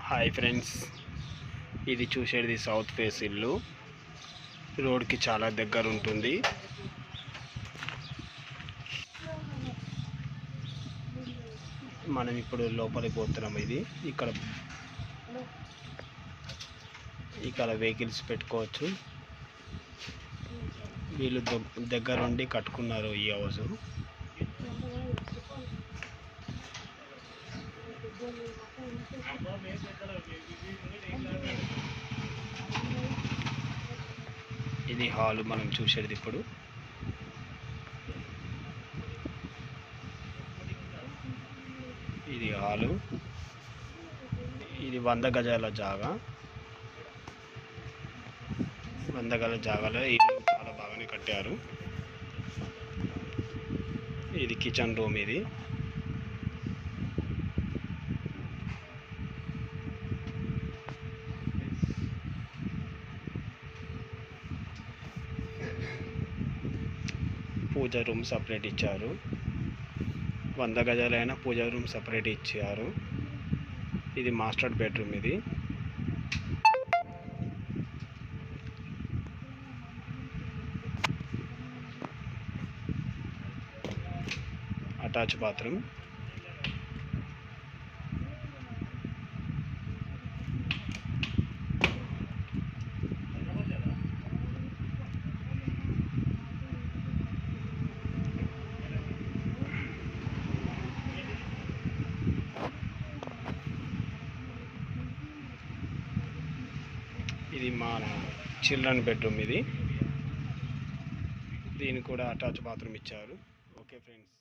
Hi friends, ఇది చూసేది south face ఇల్లు. రోడ్కి చాలా దగ్గర ఉంటుంది. మనం ఇప్పుడు లోపలికి పోతున్నాం. ఇక్కడ వెహికల్స్ పెట్టుకోవచ్చు. వీళ్ళు దగ్గరుండి కట్టుకున్నారు ఈ హౌస్. ఇది హాల్ మనం చూసేది. ఇప్పుడు ఇది హాలు. ఇది 100 గజాల జాగా. 100 గజాల జాగాలో ఇల్లు చాలా బాగానే కట్టారు. ఇది కిచెన్ రూమ్. ఇది పూజ రూమ్ సపరేట్ ఇచ్చారు. 100 గజాలైన పూజ రూమ్ సపరేట్ ఇచ్చారు. ఇది మాస్టర్ బెడ్రూమ్. ఇది అటాచ్ బాత్రూమ్. ఇది మన చిల్డ్రన్ బెడ్రూమ్. ఇది దీనికి కూడా అటాచ్ బాత్రూమ్ ఇచ్చారు. Okay friends.